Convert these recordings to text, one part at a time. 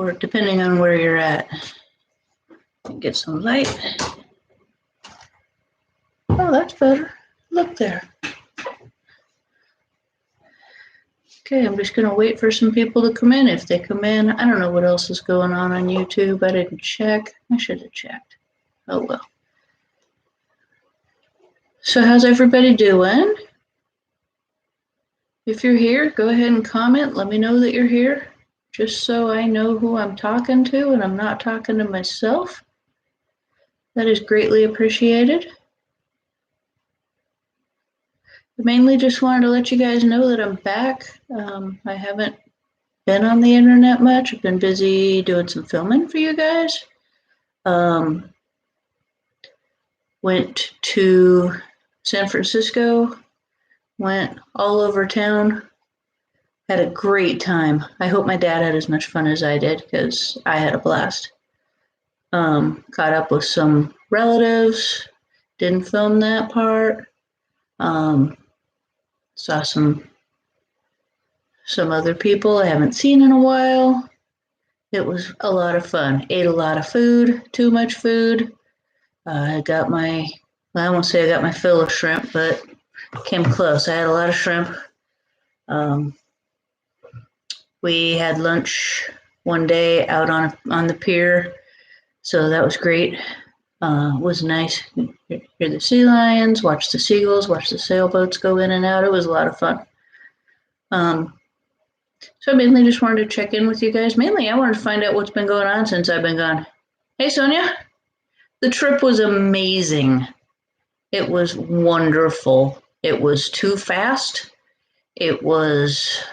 or depending on where you're at. Get some light. Oh, that's better. Look there. Okay, I'm just going to wait for some people to come in. If they come in, I don't know what else is going on YouTube. I didn't check. I should have checked. Oh, well. So how's everybody doing? If you're here, go ahead and comment. Let me know that you're here, just so I know who I'm talking to and I'm not talking to myself. That is greatly appreciated. I mainly just wanted to let you guys know that I'm back. I haven't been on the internet much. I've been busy doing some filming for you guys. Went to San Francisco, went all over town, had a great time. I hope my dad had as much fun as I did because I had a blast. Caught up with some relatives, didn't film that part. Saw some other people I haven't seen in a while. It was a lot of fun. Ate a lot of food, too much food. I won't say I got my fill of shrimp, but came close. I had a lot of shrimp. We had lunch one day out on the pier, so that was great. It was nice. Hear the sea lions, watch the seagulls, watch the sailboats go in and out. It was a lot of fun. So I mainly just wanted to check in with you guys. Mainly, I wanted to find out what's been going on since I've been gone. Hey, Sonia. The trip was amazing. It was wonderful. It was too fast. It was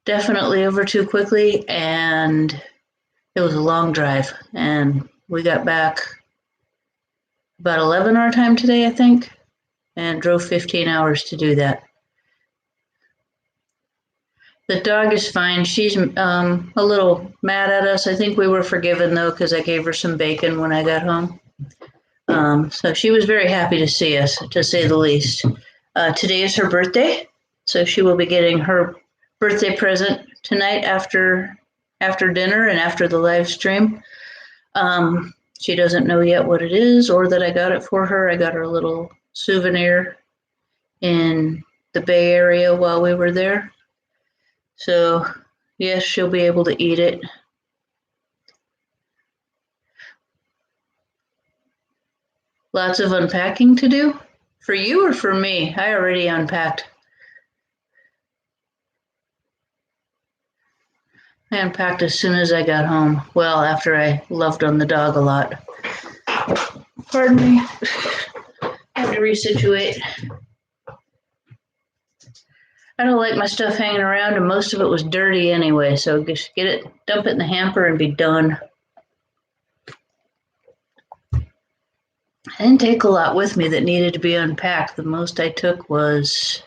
definitely over too quickly, and it was a long drive. And we got back about 11 our time today, I think, and drove 15 hours to do that. The dog is fine. She's a little mad at us. I think we were forgiven, though, because I gave her some bacon when I got home. So she was very happy to see us, to say the least. Today is her birthday, so she will be getting her birthday present tonight after dinner and after the live stream. She doesn't know yet what it is or that I got it for her. I got her a little souvenir in the Bay Area while we were there. So, yes, she'll be able to eat it. Lots of unpacking to do? For you or for me? I already unpacked. I unpacked as soon as I got home. Well, after I loved on the dog a lot. Pardon me. I have to resituate. I don't like my stuff hanging around, and most of it was dirty anyway, so just get it, dump it in the hamper, and be done. I didn't take a lot with me that needed to be unpacked. The most I took was,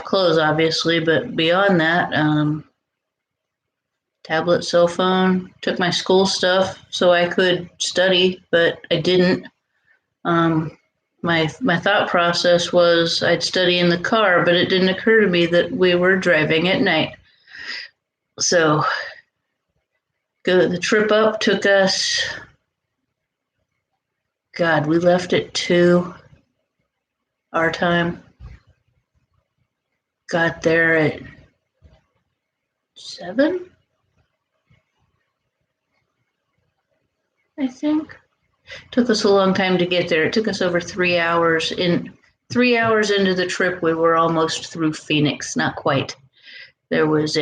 clothes, obviously, but beyond that, tablet, cell phone, took my school stuff so I could study, but I didn't. My thought process was I'd study in the car, but it didn't occur to me that we were driving at night. So the trip up took us, we left at 2 our time. Got there at 7, I think. Took us a long time to get there. It took us over 3 hours. In 3 hours into the trip, we were almost through Phoenix. Not quite. There was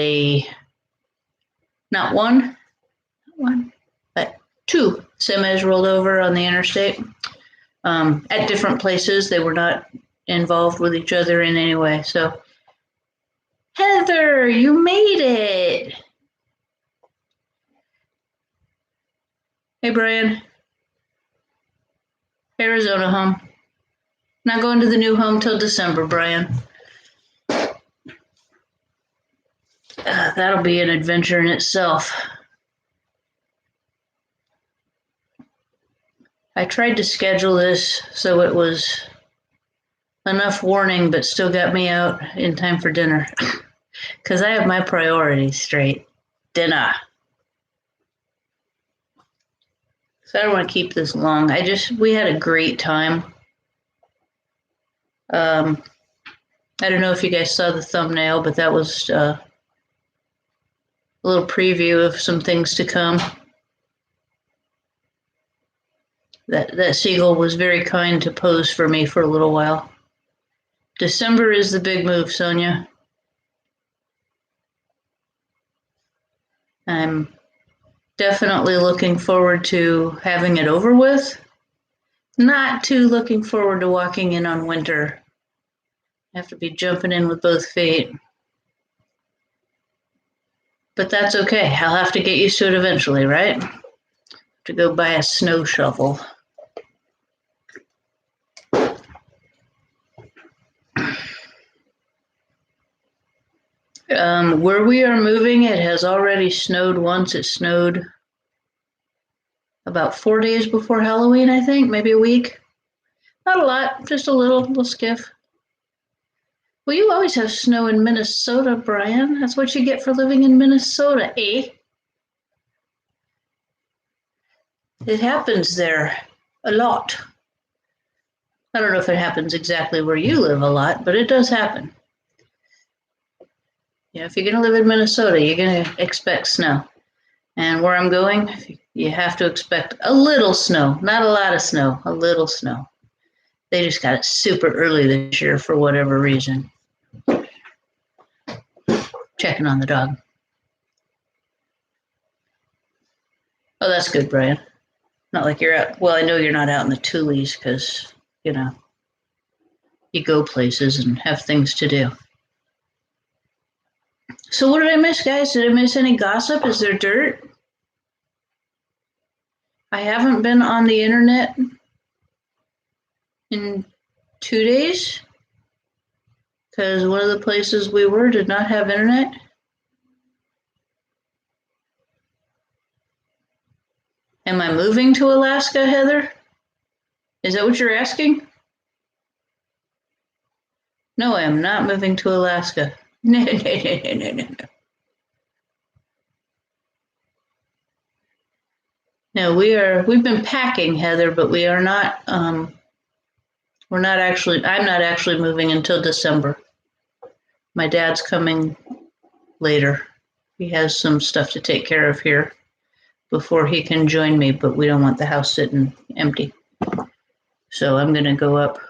not one, but 2 semis rolled over on the interstate at different places. They were not involved with each other in any way. So, Heather, you made it. Hey, Brian. Arizona home. Not going to the new home till December, Brian. That'll be an adventure in itself. I tried to schedule this so it was enough warning, but still got me out in time for dinner because I have my priorities straight. dinner. So I don't want to keep this long. We had a great time. I don't know if you guys saw the thumbnail, but that was a little preview of some things to come. That seagull was very kind to pose for me for a little while. December is the big move, Sonia. I'm definitely looking forward to having it over with. Not too looking forward to walking in on winter. I have to be jumping in with both feet. But that's okay. I'll have to get used to it eventually, right? To go buy a snow shovel. Where we are moving, it has already snowed once. It snowed about 4 days before Halloween, I think, maybe a week. Not a lot, just a little skiff. Well, you always have snow in Minnesota, Brian. That's what you get for living in Minnesota, eh? It happens there a lot. I don't know if it happens exactly where you live a lot, but it does happen. Yeah, if you're going to live in Minnesota, you're going to expect snow. And where I'm going, you have to expect a little snow, not a lot of snow, a little snow. They just got it super early this year for whatever reason. Checking on the dog. Oh, that's good, Brian. Not like you're out. Well, I know you're not out in the Tules because, you go places and have things to do. So what did I miss, guys? Did I miss any gossip? Is there dirt? I haven't been on the internet in 2 days because one of the places we were did not have internet. Am I moving to Alaska, Heather? Is that what you're asking? No, I am not moving to Alaska. No. No, we've been packing, Heather, but we are not, I'm not actually moving until December. My dad's coming later. He has some stuff to take care of here before he can join me, but we don't want the house sitting empty. So I'm going to go up.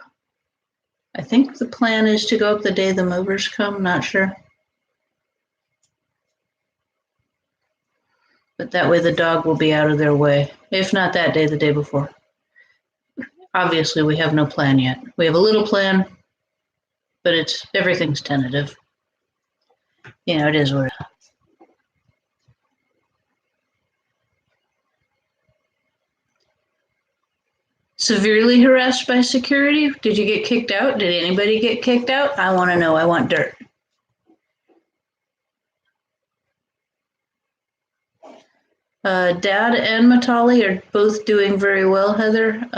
I think the plan is to go up the day the movers come, not sure. But that way the dog will be out of their way. If not that day, the day before. Obviously, we have no plan yet. We have a little plan, but everything's tentative. It is what it is. Severely harassed by security? Did you get kicked out? Did anybody get kicked out? I want to know. I want dirt. Dad and Matali are both doing very well, Heather.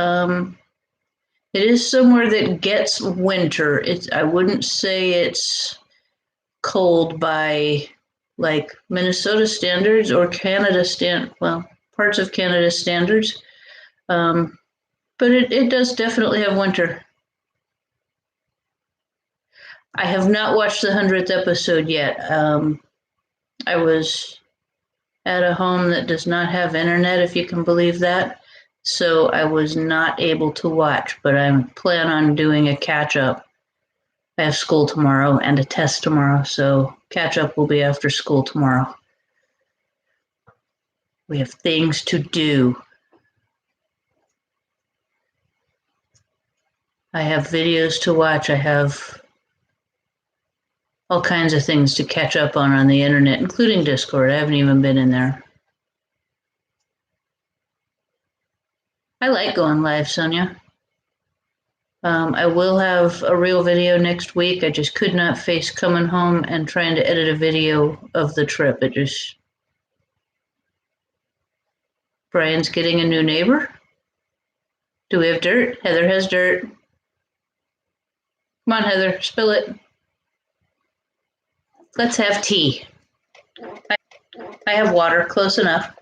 It is somewhere that gets winter. I wouldn't say it's cold by like Minnesota standards or parts of Canada standards. But it does definitely have winter. I have not watched the 100th episode yet. I was at a home that does not have internet, if you can believe that. So I was not able to watch, but I plan on doing a catch up. I have school tomorrow and a test tomorrow, so catch up will be after school tomorrow. We have things to do. I have videos to watch. I have all kinds of things to catch up on the internet, including Discord. I haven't even been in there. I like going live, Sonia. I will have a real video next week. I just could not face coming home and trying to edit a video of the trip. Brian's getting a new neighbor. Do we have dirt? Heather has dirt. Come on, Heather, spill it. Let's have tea. I have water, close enough.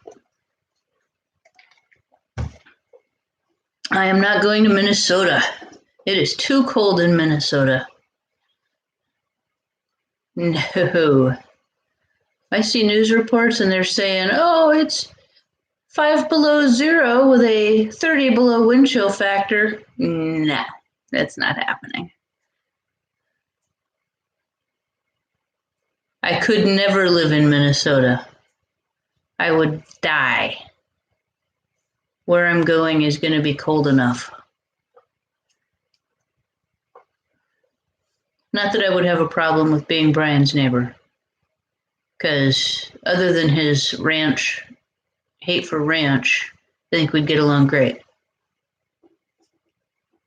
I am not going to Minnesota. It is too cold in Minnesota. No. I see news reports and they're saying, oh, it's 5 below zero with a 30 below wind chill factor. Nah, that's not happening. I could never live in Minnesota. I would die. Where I'm going is going to be cold enough. Not that I would have a problem with being Brian's neighbor, because other than his ranch, hate for ranch, I think we'd get along great.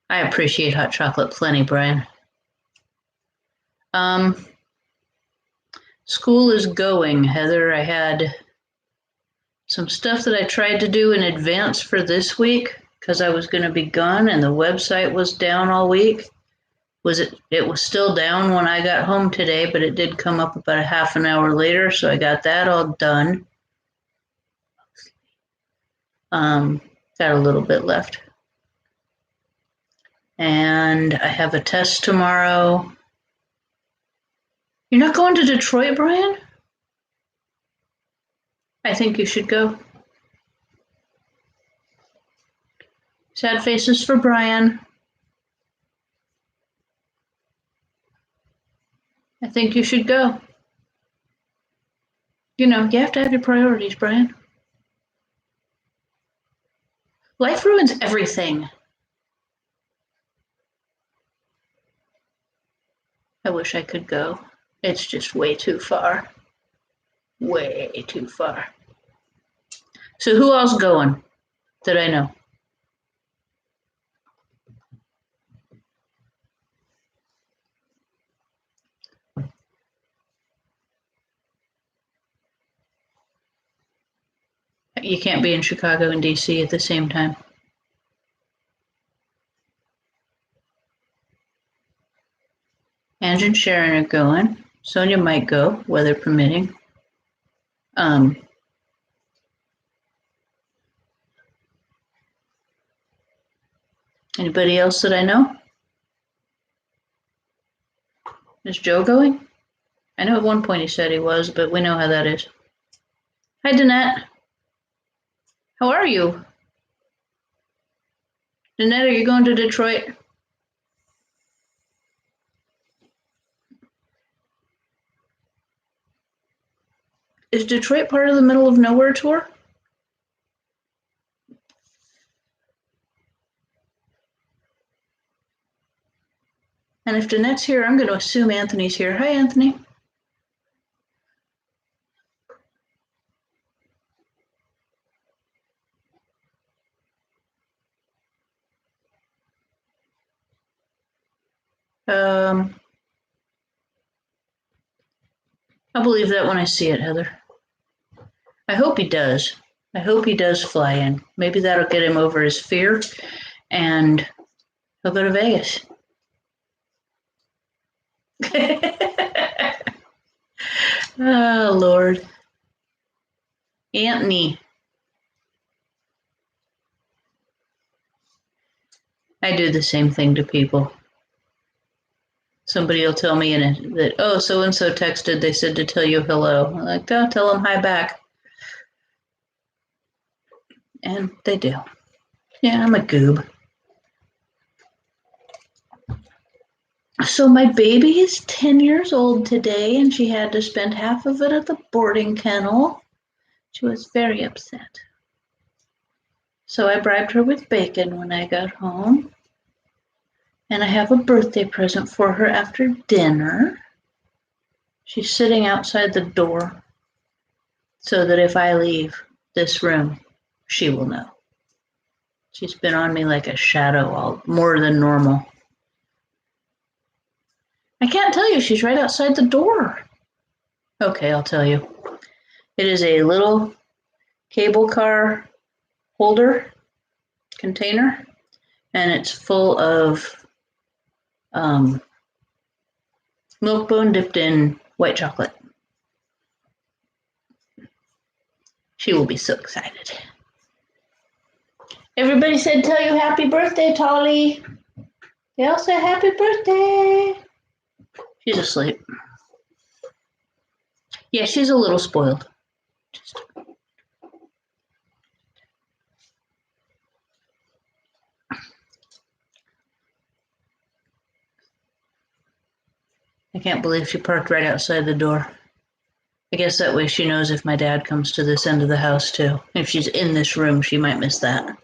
I appreciate hot chocolate plenty, Brian. School is going, Heather. I had some stuff that I tried to do in advance for this week because I was going to be gone and the website was down all week. It was still down when I got home today, but it did come up about a half an hour later, so I got that all done. Got a little bit left. And I have a test tomorrow. You're not going to Detroit, Brian? I think you should go. Sad faces for Brian. I think you should go. You know, you have to have your priorities, Brian. Life ruins everything. I wish I could go. It's just way too far. Way too far. So who else going that I know? You can't be in Chicago and DC at the same time. Ange and Sharon are going. Sonia might go, weather permitting. Anybody else that I know? Is Joe going? I know at one point he said he was, but we know how that is. Hi, Danette. How are you? Danette, are you going to Detroit? Is Detroit part of the Middle of Nowhere tour? And if Danette's here, I'm going to assume Anthony's here. Hi, Anthony. I'll believe that when I see it, Heather. I hope he does. I hope he does fly in. Maybe that'll get him over his fear and he'll go to Vegas. Oh, Lord. Anthony. I do the same thing to people. Somebody will tell me that, oh, so-and-so texted, they said to tell you hello. I'm like, oh, tell them hi back. And they do. Yeah, I'm a goob. So my baby is 10 years old today, and she had to spend half of it at the boarding kennel. She was very upset. So I bribed her with bacon when I got home. And I have a birthday present for her after dinner. She's sitting outside the door so that if I leave this room, she will know. She's been on me like a shadow, more than normal. I can't tell you, she's right outside the door. Okay, I'll tell you. It is a little cable car holder container, and it's full of Milk Bone dipped in white chocolate. She will be so excited. Everybody said, tell you happy birthday, Tolly. They all said happy birthday. She's asleep. Yeah, she's a little spoiled. I can't believe she parked right outside the door. I guess that way she knows if my dad comes to this end of the house too. If she's in this room, she might miss that.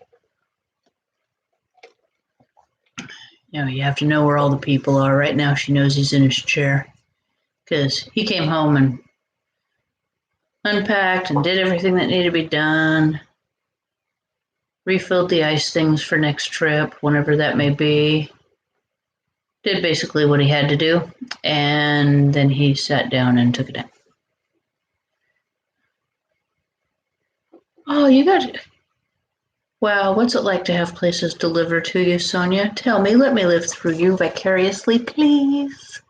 You know, you have to know where all the people are. Right now, she knows he's in his chair because he came home and unpacked and did everything that needed to be done. Refilled the ice things for next trip, whenever that may be. Did basically what he had to do, and then he sat down and took a nap. Oh, you got... Wow, what's it like to have places delivered to you, Sonia? Tell me, let me live through you vicariously, please.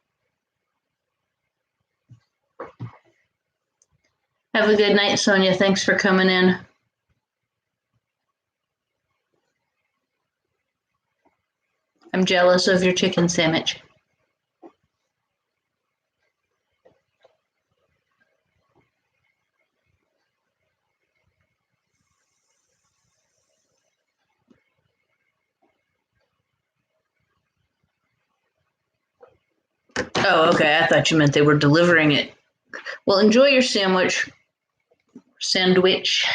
Have a good night, Sonia. Thanks for coming in. I'm jealous of your chicken sandwich. Oh, okay. I thought you meant they were delivering it. Well, enjoy your sandwich. Sandwich.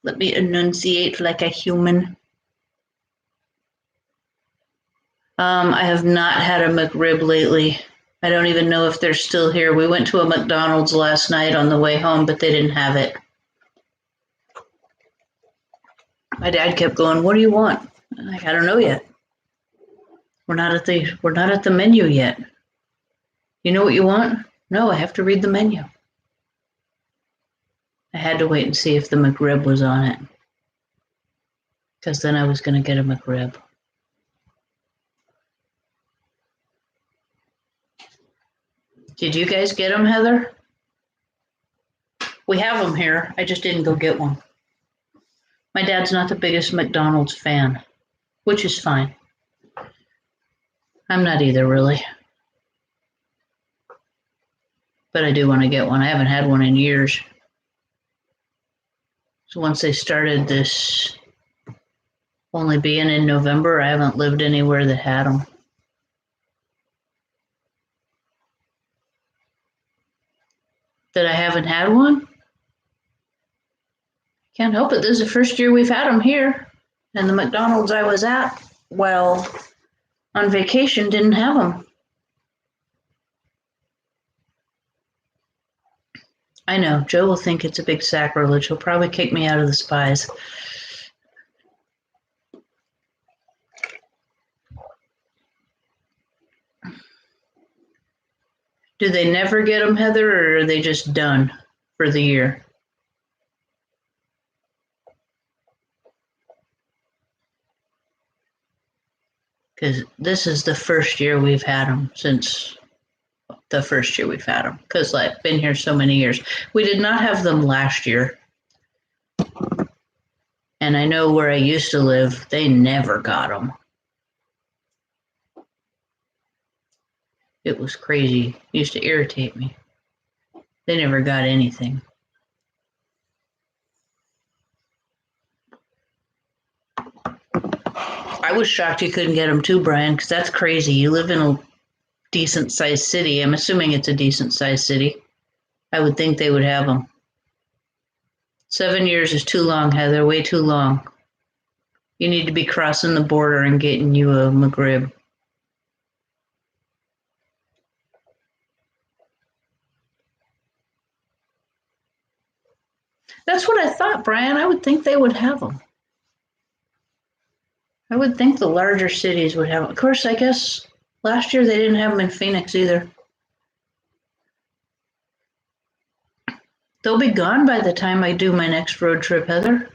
Let me enunciate like a human. I have not had a McRib lately. I don't even know if they're still here. We went to a McDonald's last night on the way home, but they didn't have it. My dad kept going, "What do you want?" I'm like, I don't know yet. We're not at the menu yet. You know what you want? No, I have to read the menu. I had to wait and see if the McRib was on it, because then I was going to get a McRib. Did you guys get them, Heather? We have them here. I just didn't go get one. My dad's not the biggest McDonald's fan, which is fine. I'm not either, really. But I do want to get one. I haven't had one in years. So once they started this only being in November, I haven't lived anywhere that had them. That I haven't had one? Can't help it. This is the first year we've had them here. And the McDonald's I was at, well, on vacation, didn't have them. I know, Joe will think it's a big sacrilege. He'll probably kick me out of the Spies. Do they never get them, Heather, or are they just done for the year? Because this is the first year we've had them since the first year we've had them. Because I've been here so many years. We did not have them last year. And I know where I used to live, they never got them. It was crazy. It used to irritate me. They never got anything. I was shocked you couldn't get them too, Brian, because that's crazy. You live in a decent-sized city. I'm assuming it's a decent-sized city. I would think they would have them. 7 years is too long, Heather, way too long. You need to be crossing the border and getting you a McRib. That's what I thought, Brian. I would think they would have them. I would think the larger cities would have them. Of course, I guess last year they didn't have them in Phoenix either. They'll be gone by the time I do my next road trip, Heather.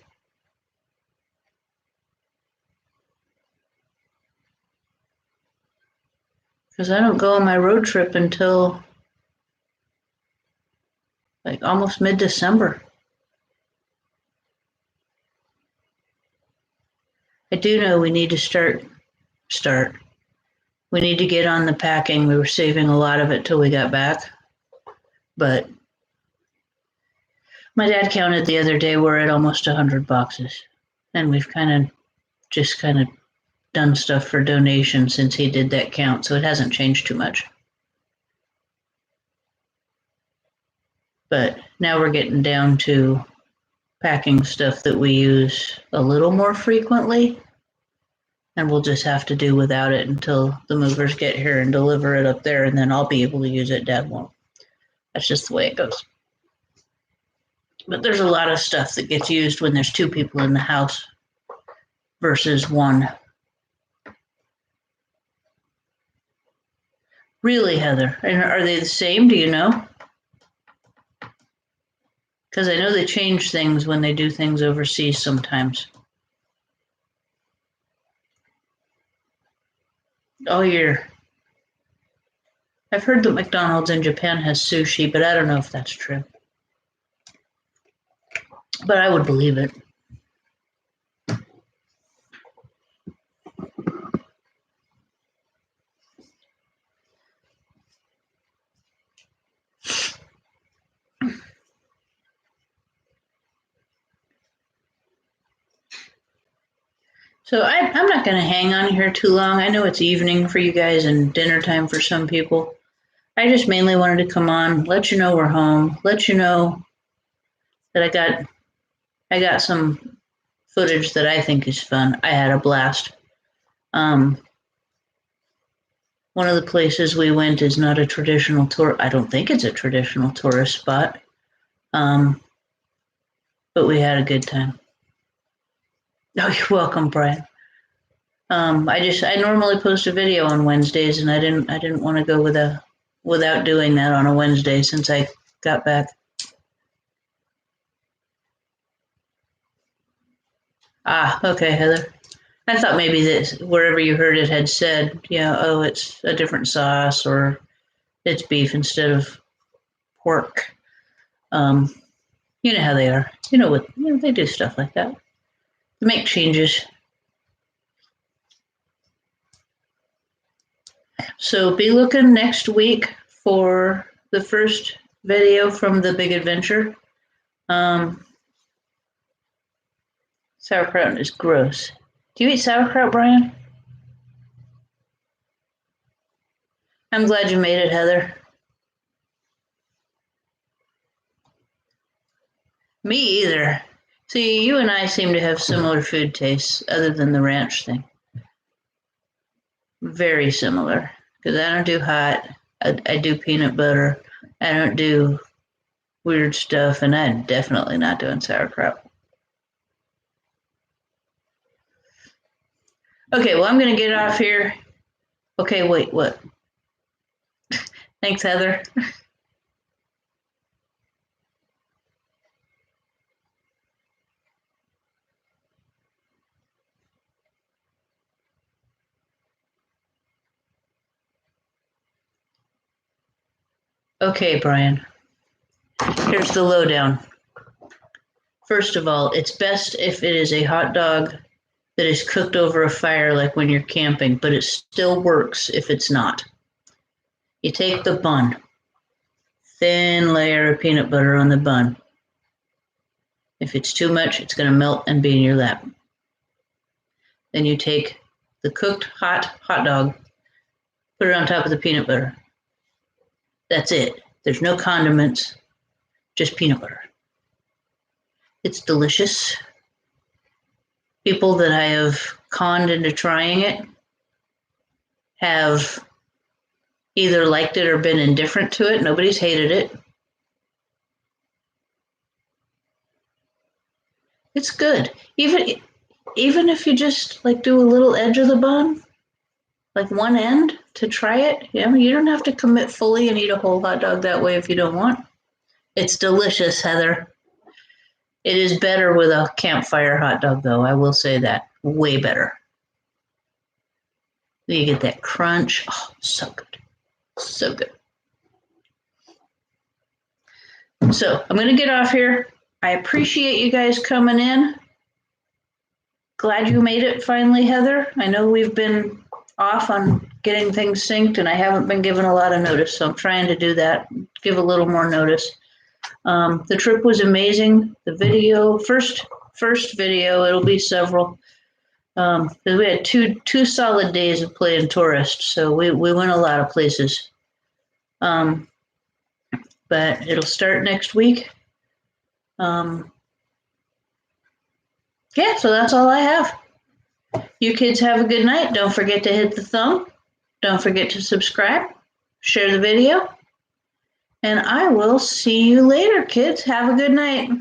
Because I don't go on my road trip until like almost mid-December. I do know we need to start. We need to get on the packing. We were saving a lot of it till we got back. But my dad counted the other day, we're at almost 100 boxes. And we've kind of done stuff for donation since he did that count, so it hasn't changed too much. But now we're getting down to packing stuff that we use a little more frequently, and we'll just have to do without it until the movers get here and deliver it up there, and then I'll be able to use it. Dad won't. That's just the way it goes. But there's a lot of stuff that gets used when there's 2 people in the house versus 1. Really, Heather? And are they the same? Do you know? Because I know they change things when they do things overseas sometimes. All year. I've heard that McDonald's in Japan has sushi, but I don't know if that's true. But I would believe it. So I'm not going to hang on here too long. I know it's evening for you guys and dinner time for some people. I just mainly wanted to come on, let you know we're home, let you know that I got some footage that I think is fun. I had a blast. One of the places we went is not a traditional tour. I don't think it's a traditional tourist spot. But we had a good time. Oh, you're welcome, Brian. I normally post a video on Wednesdays, and I didn't want to go without doing that on a Wednesday since I got back. Ah, okay, Heather. I thought maybe this wherever you heard it had said, oh, it's a different sauce or it's beef instead of pork. You know how they are. They do stuff like that. They make changes. So be looking next week for the first video from the big adventure. Sauerkraut is gross. Do you eat sauerkraut, Brian? I'm glad you made it, Heather. Me either. See, you and I seem to have similar food tastes, other than the ranch thing. Very similar. Because I don't do hot. I do peanut butter. I don't do weird stuff, and I'm definitely not doing sauerkraut. Okay, well, I'm going to get off here. Okay, wait, what? Thanks, Heather. Okay, Brian. Here's the lowdown. First of all, it's best if it is a hot dog that is cooked over a fire like when you're camping, but it still works if it's not. You take the bun, thin layer of peanut butter on the bun. If it's too much, it's going to melt and be in your lap. Then you take the cooked hot dog, put it on top of the peanut butter. That's it. There's no condiments, just peanut butter. It's delicious. People that I have conned into trying it have either liked it or been indifferent to it. Nobody's hated it. It's good. Even if you just like do a little edge of the bun, like one end to try it, you don't have to commit fully and eat a whole hot dog that way if you don't want. It's delicious, Heather. It is better with a campfire hot dog, though. I will say that. Way better. You get that crunch. Oh, so good. So good. So I'm going to get off here. I appreciate you guys coming in. glad you made it finally, Heather. I know we've been off on getting things synced, and I haven't been given a lot of notice, so I'm trying to do that, give a little more notice. The trip was amazing. The video, first video, it'll be several. 'Cause we had two solid days of playing tourist, so we went a lot of places. But it'll start next week. Yeah, so that's all I have. You kids have a good night. Don't forget to hit the thumb. Don't forget to subscribe, share the video, and I will see you later, kids. Have a good night.